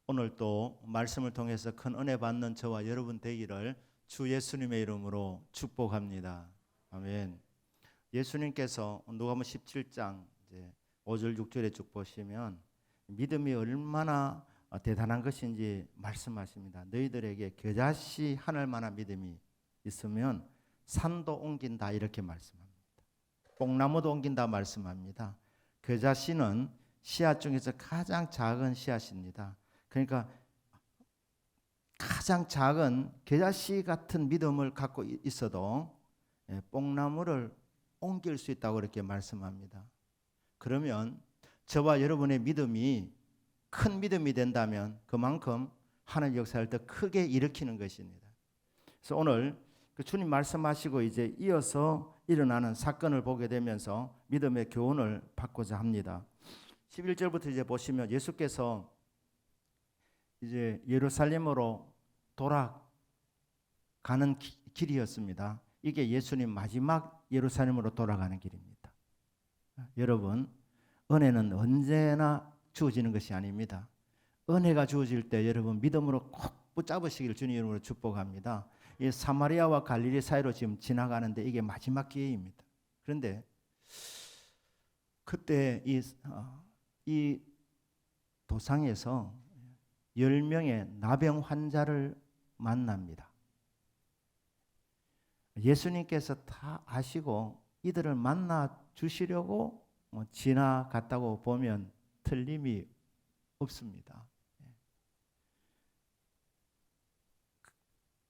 오늘 또 말씀을 통해서 큰 은혜 받는 저와 여러분 되기를 주 예수님의 이름으로 축복합니다. 아멘. 예수님께서 누가복음 17장 이제 5절 6절에 쭉 보시면 믿음이 얼마나 대단한 것인지 말씀하십니다. 너희들에게 겨자씨 하늘 만한 믿음이 있으면 산도 옮긴다 이렇게 말씀합니다. 뽕나무도 옮긴다 말씀합니다. 겨자씨는 씨앗 중에서 가장 작은 씨앗입니다. 그러니까 가장 작은 겨자씨 같은 믿음을 갖고 있어도 뽕나무를 옮길 수 있다고 이렇게 말씀합니다. 그러면 저와 여러분의 믿음이 큰 믿음이 된다면 그만큼 하나님 역사를 더 크게 일으키는 것입니다. 그래서 오늘 그 주님 말씀하시고 이제 이어서 일어나는 사건을 보게 되면서 믿음의 교훈을 받고자 합니다. 11절부터 이제 보시면 예수께서 이제 예루살렘으로 돌아가는 길이었습니다. 이게 예수님 마지막 예루살렘으로 돌아가는 길입니다. 여러분, 은혜는 언제나 주어지는 것이 아닙니다. 은혜가 주어질 때 여러분 믿음으로 꼭 붙잡으시길 주님 이름으로 축복합니다. 이 사마리아와 갈릴리 사이로 지금 지나가는데 이게 마지막 기회입니다. 그런데 그때 이 도상에서 10명의 나병 환자를 만납니다. 예수님께서 다 아시고 이들을 만나 주시려고 지나갔다고 보면 틀림이 없습니다.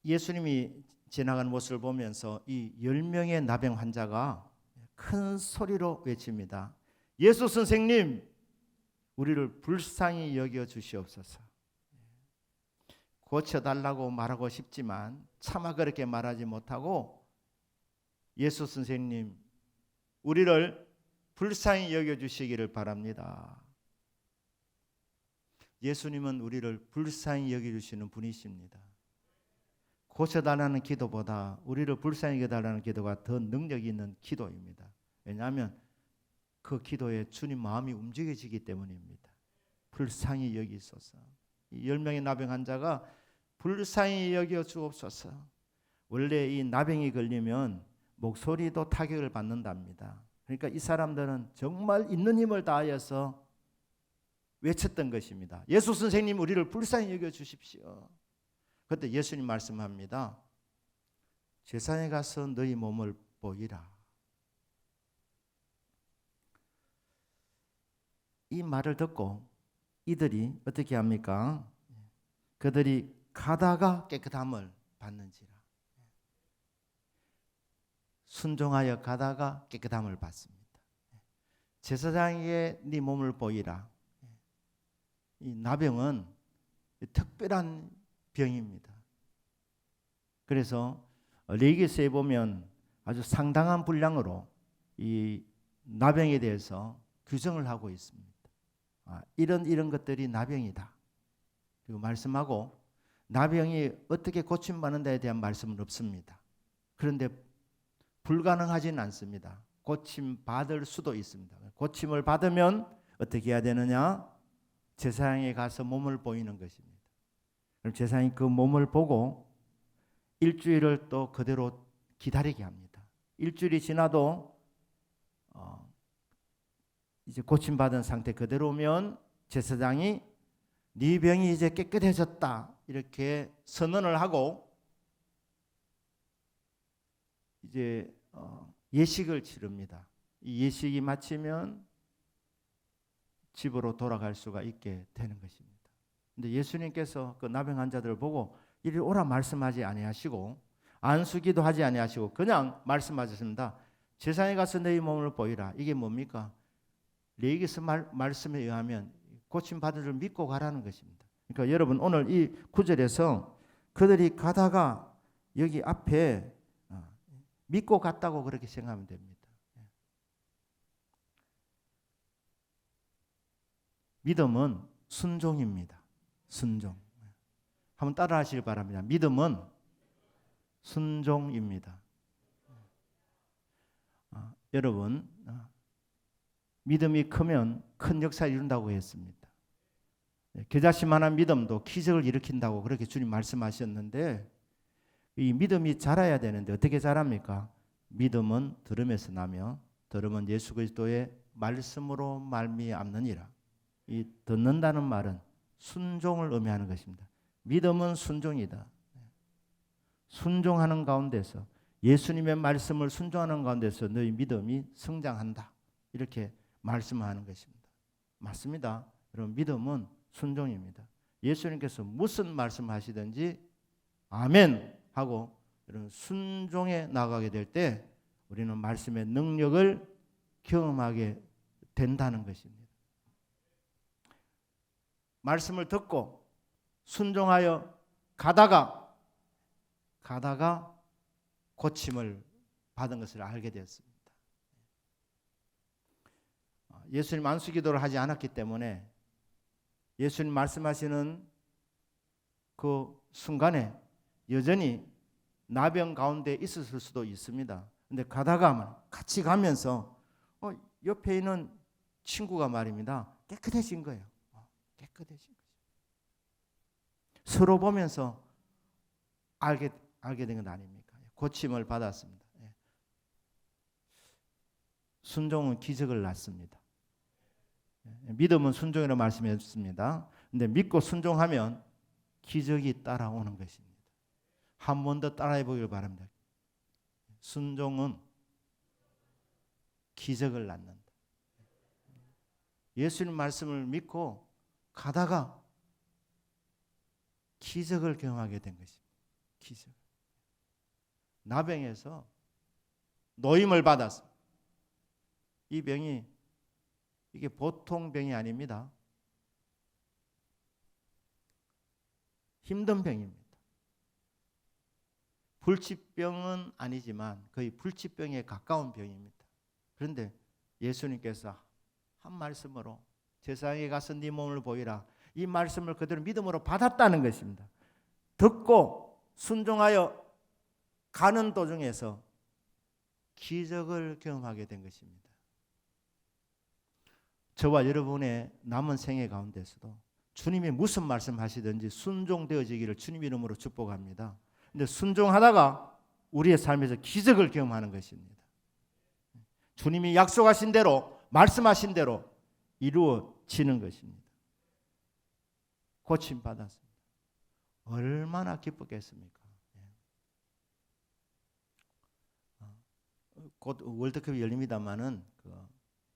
예수님이 지나가는 모습을 보면서 이 10명의 나병 환자가 큰 소리로 외칩니다. 예수 선생님, 우리를 불쌍히 여겨 주시옵소서. 고쳐달라고 말하고 싶지만 차마 그렇게 말하지 못하고 예수 선생님, 우리를 불쌍히 여겨 주시기를 바랍니다. 예수님은 우리를 불쌍히 여겨 주시는 분이십니다. 고쳐달라는 기도보다 우리를 불쌍히 여겨달라는 기도가 더 능력이 있는 기도입니다. 왜냐하면 그 기도에 주님 마음이 움직여지기 때문입니다. 불쌍히 여기소서. 이 10명의 나병 환자가 불쌍히 여겨 주옵소서. 원래 이 나병이 걸리면 목소리도 타격을 받는답니다. 그러니까 이 사람들은 정말 있는 힘을 다하여서 외쳤던 것입니다. 예수 선생님, 우리를 불쌍히 여겨 주십시오. 그때 예수님 말씀합니다. 제사장에 가서 너희 몸을 보이라. 이 말을 듣고 이들이 어떻게 합니까? 그들이 가다가 깨끗함을 받는지라. 순종하여 가다가 깨끗함을 받습니다. 제사장에게 네 몸을 보이라. 이 나병은 특별한 병입니다. 그래서 레위기서에 보면 아주 상당한 분량으로 이 나병에 대해서 규정을 하고 있습니다. 이런 것들이 나병이다. 그리고 말씀하고 나병이 어떻게 고침받는다에 대한 말씀은 없습니다. 그런데 불가능하지는 않습니다. 고침받을 수도 있습니다. 고침을 받으면 어떻게 해야 되느냐? 제사장에 가서 몸을 보이는 것입니다. 그럼 제사장이 그 몸을 보고 일주일을 또 그대로 기다리게 합니다. 일주일이 지나도 이제 고침받은 상태 그대로면 제사장이 네 병이 이제 깨끗해졌다 이렇게 선언을 하고 이제 예식을 치릅니다. 이 예식이 마치면 집으로 돌아갈 수가 있게 되는 것입니다. 근데 예수님께서 그 나병 환자들을 보고 이리 오라 말씀하지 아니하시고 안수기도 하지 아니하시고 그냥 말씀하셨습니다. 제사장에 가서 너희 몸을 보이라. 이게 뭡니까? 레위기서 말씀에 의하면 고침받은 줄 믿고 가라는 것입니다. 그러니까 여러분 오늘 이 구절에서 그들이 가다가 여기 앞에 믿고 갔다고 그렇게 생각하면 됩니다. 믿음은 순종입니다. 순종. 한번 따라 하시길 바랍니다. 믿음은 순종입니다. 여러분 믿음이 크면 큰 역사를 이룬다고 했습니다. 겨자씨만한 믿음도 기적을 일으킨다고 그렇게 주님 말씀하셨는데, 이 믿음이 자라야 되는데 어떻게 자랍니까? 믿음은 들음에서 나며 들음은 예수 그리스도의 말씀으로 말미암느니라. 이 듣는다는 말은 순종을 의미하는 것입니다. 믿음은 순종이다. 순종하는 가운데서, 예수님의 말씀을 순종하는 가운데서 너희 믿음이 성장한다, 이렇게 말씀하는 것입니다. 맞습니다. 여러분, 믿음은 순종입니다. 예수님께서 무슨 말씀하시든지 아멘 하고 이런 순종에 나가게 될 때 우리는 말씀의 능력을 경험하게 된다는 것입니다. 말씀을 듣고 순종하여 가다가 고침을 받은 것을 알게 되었습니다. 예수님 안수기도를 하지 않았기 때문에 예수님 말씀하시는 그 순간에 여전히 나병 가운데 있었을 수도 있습니다. 근데 가다가 같이 가면서 옆에 있는 친구가 말입니다. 깨끗해진 거예요. 깨끗해진 거죠. 서로 보면서 알게 된 건 아닙니까? 고침을 받았습니다. 순종은 기적을 낳습니다. 믿음은 순종이라고 말씀했습니다. 근데 믿고 순종하면 기적이 따라오는 것입니다. 한 번 더 따라해 보길 바랍니다. 순종은 기적을 낳는다. 예수님 말씀을 믿고 가다가 기적을 경험하게 된 것입니다. 기적. 나병에서 노임을 받았어. 이 병이 이게 보통 병이 아닙니다. 힘든 병입니다. 불치병은 아니지만 거의 불치병에 가까운 병입니다. 그런데 예수님께서 한 말씀으로 세상에 가서 네 몸을 보이라, 이 말씀을 그대로 믿음으로 받았다는 것입니다. 듣고 순종하여 가는 도중에서 기적을 경험하게 된 것입니다. 저와 여러분의 남은 생애 가운데서도 주님이 무슨 말씀하시든지 순종되어지기를 주님 이름으로 축복합니다. 근데 순종하다가 우리의 삶에서 기적을 경험하는 것입니다. 주님이 약속하신 대로, 말씀하신 대로 이루어지는 것입니다. 고침 받았습니다. 얼마나 기뻤겠습니까? 곧 월드컵이 열립니다만은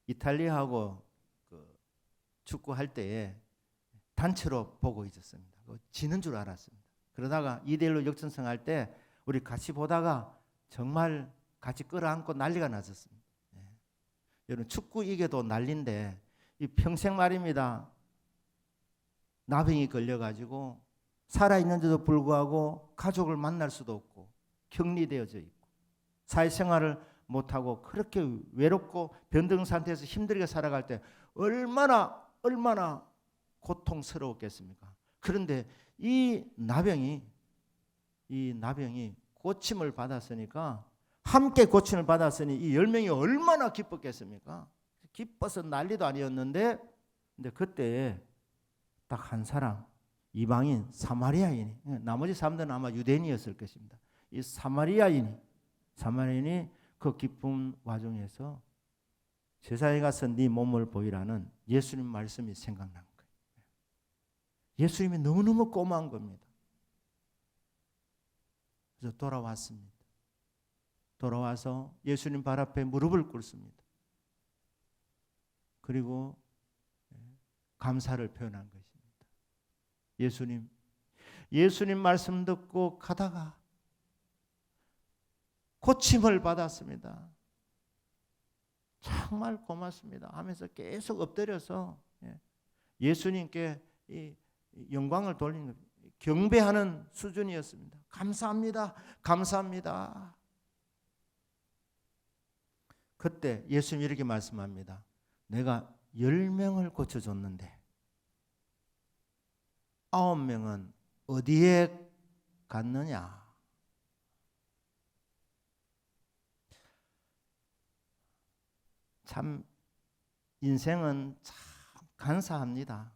이탈리아하고 축구할 때에 단체로 보고 있었습니다. 지는 줄 알았습니다. 그러다가 2대1로 역전승할 때 우리 같이 보다가 정말 같이 끌어안고 난리가 났었습니다. 여러분, 축구 이겨도 난리인데 이 평생 말입니다. 나병이 걸려가지고 살아있는데도 불구하고 가족을 만날 수도 없고 격리되어져 있고 사회생활을 못하고 그렇게 외롭고 변동 상태에서 힘들게 살아갈 때 얼마나 고통스러웠겠습니까? 그런데 이 나병이 고침을 받았으니까, 함께 고침을 받았으니 이 10명이 얼마나 기뻤겠습니까? 기뻐서 난리도 아니었는데, 근데 그때 딱 한 사람, 이방인 사마리아인이, 나머지 사람들은 아마 유대인이었을 것입니다. 이 사마리아인이 그 기쁨 와중에서 세상에 가서 네 몸을 보이라는 예수님 말씀이 생각난 거예요. 예수님이 너무너무 고마운 겁니다. 그래서 돌아왔습니다. 돌아와서 예수님 발 앞에 무릎을 꿇습니다. 그리고 감사를 표현한 것입니다. 예수님 말씀 듣고 가다가 고침을 받았습니다. 정말 고맙습니다 하면서 계속 엎드려서 예수님께 이 영광을 돌리는, 경배하는 수준이었습니다. 감사합니다. 감사합니다. 그때 예수님이 이렇게 말씀합니다. 내가 10명을 고쳐줬는데 9명은 어디에 갔느냐? 참 인생은 참 간사합니다.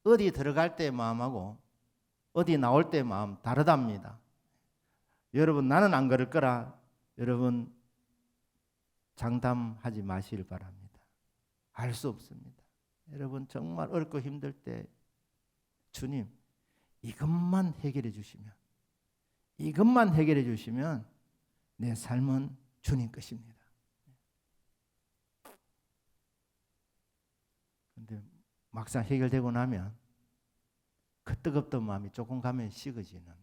어디 들어갈 때의 마음하고 어디 나올 때의 마음 다르답니다. 여러분, 나는 안 그럴 거라 여러분 장담하지 마시길 바랍니다. 알 수 없습니다. 여러분 정말 어렵고 힘들 때 주님 이것만 해결해 주시면, 이것만 해결해 주시면 내 삶은 주님 것입니다. 그런데 막상 해결되고 나면 그 뜨겁던 마음이 조금 가면 식어지는 거예요.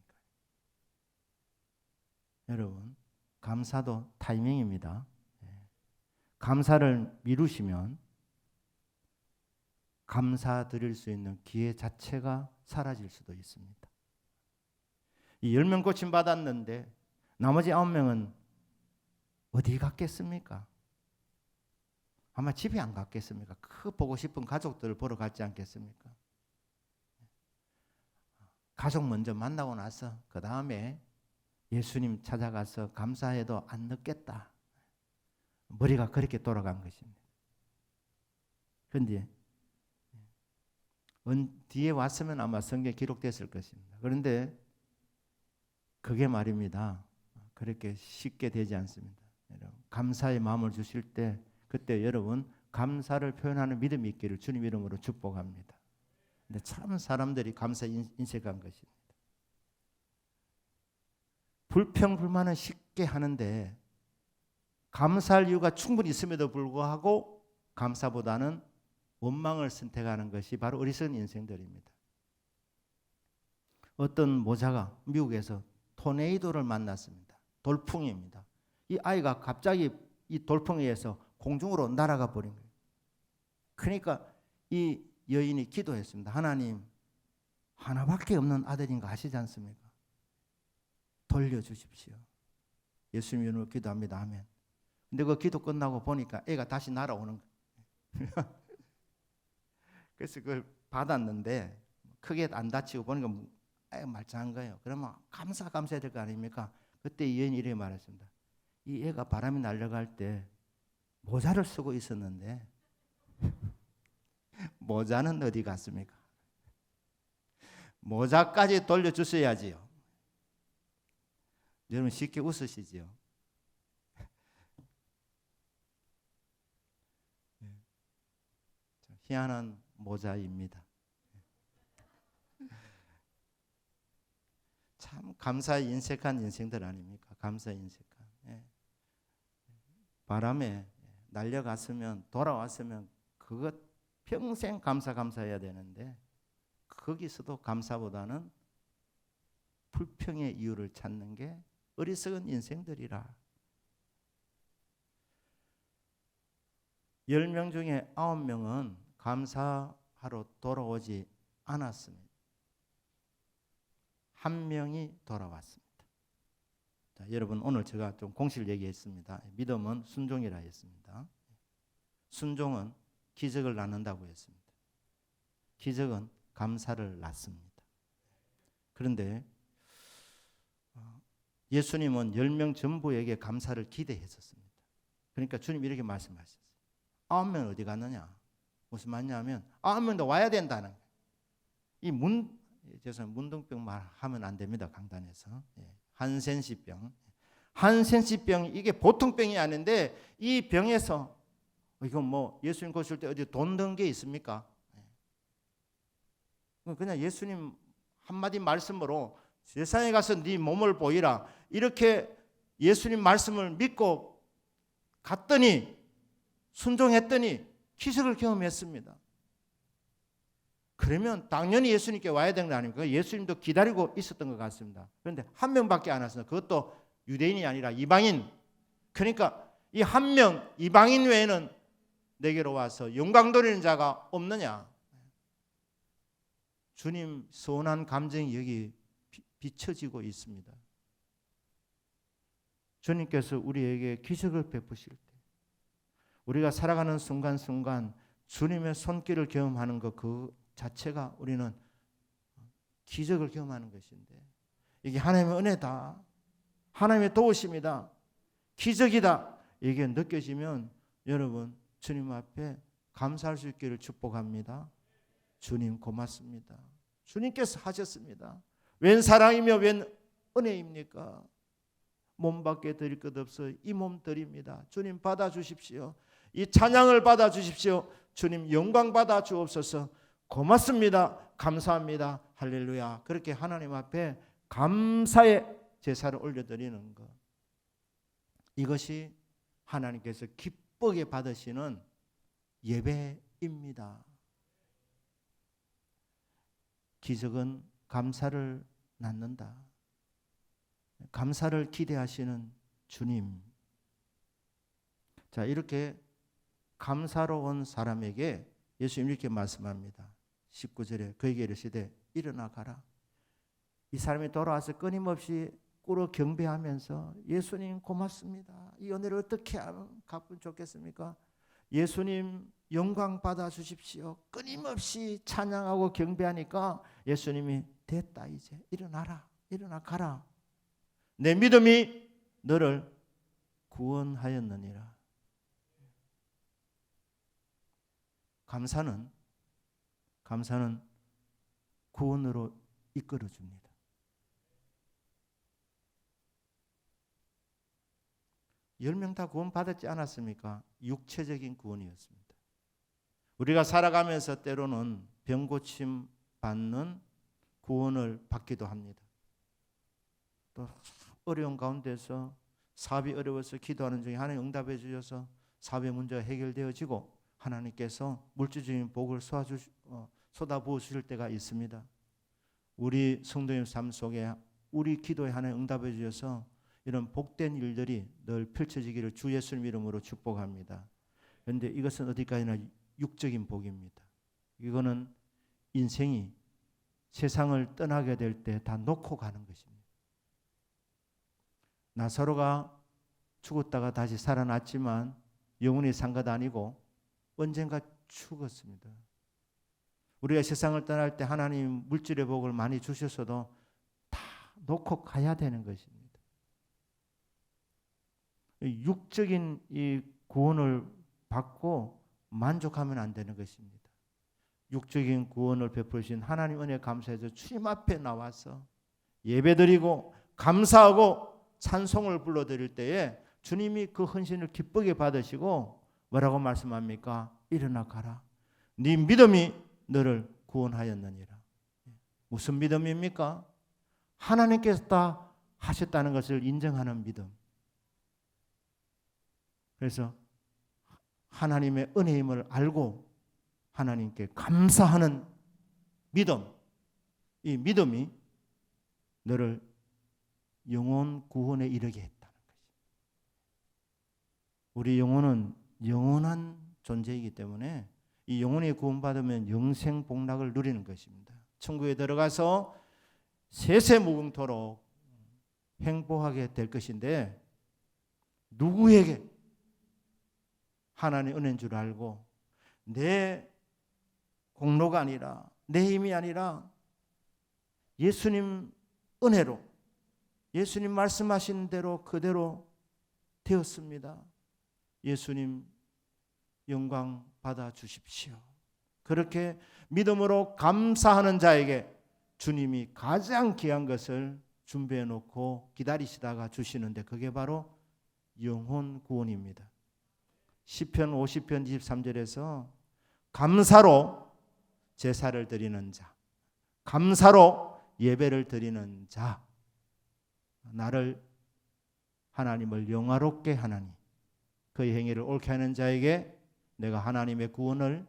여러분, 감사도 타이밍입니다. 감사를 미루시면 감사드릴 수 있는 기회 자체가 사라질 수도 있습니다. 이 10명 고침 받았는데 나머지 9명은 어디 갔겠습니까? 아마 집에 안 갔겠습니까? 그 보고 싶은 가족들을 보러 갔지 않겠습니까? 가족 먼저 만나고 나서 그 다음에 예수님 찾아가서 감사해도 안 늦겠다. 머리가 그렇게 돌아간 것입니다. 그런데 뒤에 왔으면 아마 성경에 기록됐을 것입니다. 그런데 그게 말입니다. 그렇게 쉽게 되지 않습니다. 여러분, 감사의 마음을 주실 때 그때 여러분 감사를 표현하는 믿음이 있기를 주님 이름으로 축복합니다. 근데 참 사람들이 감사 인색한 것입니다. 불평불만은 쉽게 하는데 감사할 이유가 충분히 있음에도 불구하고 감사보다는 원망을 선택하는 것이 바로 어리석은 인생들입니다. 어떤 모자가 미국에서 토네이도를 만났습니다. 돌풍입니다. 이 아이가 갑자기 이 돌풍에 의해서 공중으로 날아가 버린 거예요. 그러니까 이 여인이 기도했습니다. 하나님, 하나밖에 없는 아들인 거 아시지 않습니까? 돌려주십시오. 예수님 이름으로 기도합니다. 아멘. 근데 그 기도 끝나고 보니까 애가 다시 날아오는 거예요. 그래서 그걸 받았는데 크게 안 다치고 보니까 애가 말짱한 거예요. 그러면 감사해야 될 거 아닙니까? 그때 이 여인이 이렇게 말했습니다. 이 애가 바람이 날아갈 때 모자를 쓰고 있었는데 모자는 어디 갔습니까? 모자까지 돌려주셔야지요. 여러분 쉽게 웃으시지요? 희한한 모자입니다. 참 감사에 인색한 인생들 아닙니까? 감사에 인색한. 바람에 날려갔으면 돌아왔으면 그것 평생 감사해야 되는데 거기서도 감사보다는 불평의 이유를 찾는 게 어리석은 인생들이라. 10명 중에 9명은 감사하러 돌아오지 않았습니다. 1명이 돌아왔습니다. 자, 여러분 오늘 제가 좀 공식을 얘기했습니다. 믿음은 순종이라 했습니다. 순종은 기적을 낳는다고 했습니다. 기적은 감사를 낳습니다. 그런데 예수님은 10명 전부에게 감사를 기대했었습니다. 그러니까 주님 이렇게 말씀하셨어요. 9명 어디 갔느냐? 무슨 말이냐면 9명도 와야 된다는 거예요. 죄송합니다. 문둥병 말하면 안 됩니다. 강단에서. 한센시병. 한센시병 이게 보통 병이 아닌데 이 병에서 이건 뭐 예수님 고실 때 어디 돈 든 게 있습니까? 그냥 예수님 한마디 말씀으로 세상에 가서 네 몸을 보이라 이렇게 예수님 말씀을 믿고 갔더니 순종했더니 기적을 경험했습니다. 그러면 당연히 예수님께 와야 되는 거 아닙니까? 예수님도 기다리고 있었던 것 같습니다. 그런데 1명밖에 안 왔어요. 그것도 유대인이 아니라 이방인. 그러니까 이 1명 이방인 외에는 내게로 와서 영광 돌리는 자가 없느냐? 주님 서운한 감정이 여기 비춰지고 있습니다. 주님께서 우리에게 기적을 베푸실 때 우리가 살아가는 순간순간 주님의 손길을 경험하는 것 그 자체가 우리는 기적을 경험하는 것인데 이게 하나님의 은혜다. 하나님의 도우심이다. 기적이다. 이게 느껴지면 여러분 주님 앞에 감사할 수 있기를 축복합니다. 주님 고맙습니다. 주님께서 하셨습니다. 웬 사랑이며 웬 은혜입니까? 몸밖에 드릴 것 없어 이 몸 드립니다. 주님 받아주십시오. 이 찬양을 받아주십시오. 주님 영광 받아주옵소서. 고맙습니다. 감사합니다. 할렐루야. 그렇게 하나님 앞에 감사의 제사를 올려드리는 것, 이것이 하나님께서 기쁘게 받으시는 예배입니다. 기적은 감사를 낳는다. 감사를 기대하시는 주님. 자, 이렇게 감사로 온 사람에게 예수님 이렇게 말씀합니다. 19절에 그에게 이르시되 일어나 가라. 이 사람이 돌아와서 끊임없이 꿇어 경배하면서 예수님 고맙습니다. 이 은혜를 어떻게 하면 갚으면 좋겠습니까? 예수님 영광 받아 주십시오. 끊임없이 찬양하고 경배하니까 예수님이 됐다, 이제 일어나라, 일어나 가라. 내 믿음이 너를 구원하였느니라. 감사는 구원으로 이끌어 줍니다. 열 명 다 구원 받았지 않았습니까? 육체적인 구원이었습니다. 우리가 살아가면서 때로는 병 고침 받는 구원을 받기도 합니다. 또 어려운 가운데서 사업이 어려워서 기도하는 중에 하나님 응답해 주셔서 사업의 문제가 해결되어지고 하나님께서 물질적인 복을 쏟아부어 주실 때가 있습니다. 우리 성도님 삶 속에 우리 기도에 하나님 응답해 주셔서 이런 복된 일들이 늘 펼쳐지기를 주 예수님 이름으로 축복합니다. 그런데 이것은 어디까지나 육적인 복입니다. 이거는 인생이 세상을 떠나게 될 때 다 놓고 가는 것입니다. 나사로가 죽었다가 다시 살아났지만 영원히 산 것 아니고 언젠가 죽었습니다. 우리가 세상을 떠날 때 하나님 물질의 복을 많이 주셔서도 다 놓고 가야 되는 것입니다. 육적인 이 구원을 받고 만족하면 안 되는 것입니다. 육적인 구원을 베푸신 하나님 은혜 감사해서 주님 앞에 나와서 예배드리고 감사하고 찬송을 불러드릴 때에 주님이 그 헌신을 기쁘게 받으시고 뭐라고 말씀합니까? 일어나 가라. 네 믿음이 너를 구원하였느니라. 무슨 믿음입니까? 하나님께서 다 하셨다는 것을 인정하는 믿음. 그래서 하나님의 은혜임을 알고 하나님께 감사하는 믿음, 이 믿음이 너를 영혼 구원에 이르게 했다는 것입니다. 우리 영혼은 영원한 존재이기 때문에 이 영혼이 구원받으면 영생 복락을 누리는 것입니다. 천국에 들어가서 세세무궁토록 행복하게 될 것인데 누구에게 하나님의 은혜인 줄 알고 내 공로가 아니라 내 힘이 아니라 예수님 은혜로 예수님 말씀하신 대로 그대로 되었습니다. 예수님 영광 받아 주십시오. 그렇게 믿음으로 감사하는 자에게 주님이 가장 귀한 것을 준비해 놓고 기다리시다가 주시는데 그게 바로 영혼 구원입니다. 시편 50편 23절에서 감사로 제사를 드리는 자, 감사로 예배를 드리는 자, 나를 하나님을 영화롭게 하나니 그의 행위를 옳게 하는 자에게 내가 하나님의 구원을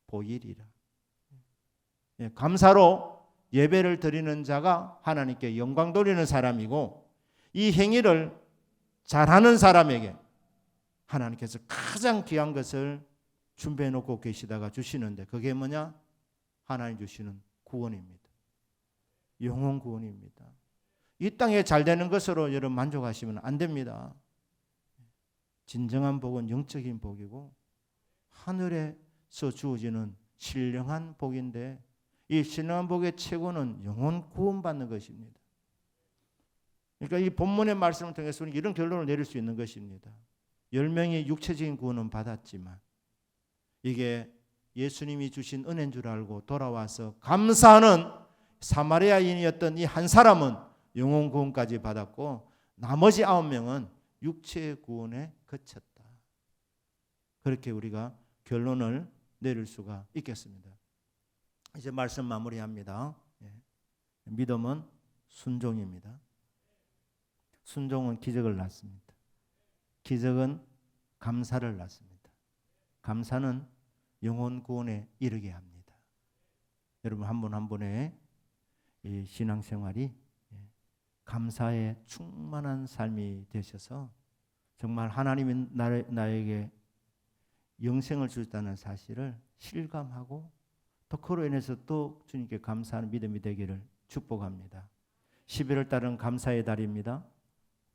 보이리라. 감사로 예배를 드리는 자가 하나님께 영광 돌리는 사람이고 이 행위를 잘하는 사람에게 하나님께서 가장 귀한 것을 준비해 놓고 계시다가 주시는데 그게 뭐냐? 하나님 주시는 구원입니다. 영혼 구원입니다. 이 땅에 잘 되는 것으로 여러분 만족하시면 안 됩니다. 진정한 복은 영적인 복이고 하늘에서 주어지는 신령한 복인데 이 신령한 복의 최고는 영혼 구원받는 것입니다. 그러니까 이 본문의 말씀을 통해서 우리는 이런 결론을 내릴 수 있는 것입니다. 10명이 육체적인 구원은 받았지만 이게 예수님이 주신 은혜인 줄 알고 돌아와서 감사하는 사마리아인이었던 이 한 사람은 영혼 구원까지 받았고 나머지 9명은 육체 구원에 그쳤다. 그렇게 우리가 결론을 내릴 수가 있겠습니다. 이제 말씀 마무리합니다. 믿음은 순종입니다. 순종은 기적을 낳습니다. 기적은 감사를 낳습니다. 감사는 영혼 구원에 이르게 합니다. 여러분 한 분 한 분의 이 신앙생활이 감사에 충만한 삶이 되셔서 정말 하나님이 나에게 영생을 주셨다는 사실을 실감하고 또 그로 인해서 또 주님께 감사하는 믿음이 되기를 축복합니다. 11월 달은 감사의 달입니다.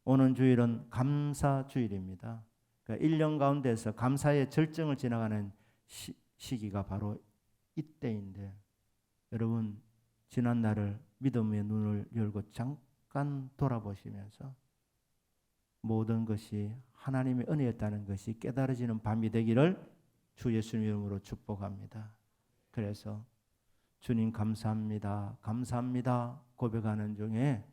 오는 주일은 감사주일입니다. 그러니까 1년 가운데서 감사의 절정을 지나가는 시기가 바로 이때인데 여러분 지난 날을 믿음의 눈을 열고 잠깐 돌아보시면서 모든 것이 하나님의 은혜였다는 것이 깨달아지는 밤이 되기를 주 예수님 이름으로 축복합니다. 그래서 주님 감사합니다. 감사합니다. 고백하는 중에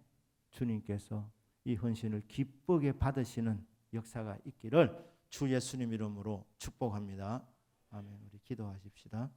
주님께서 이 헌신을 기쁘게 받으시는 역사가 있기를 주 예수님 이름으로 축복합니다. 아멘. 우리 기도하십시다.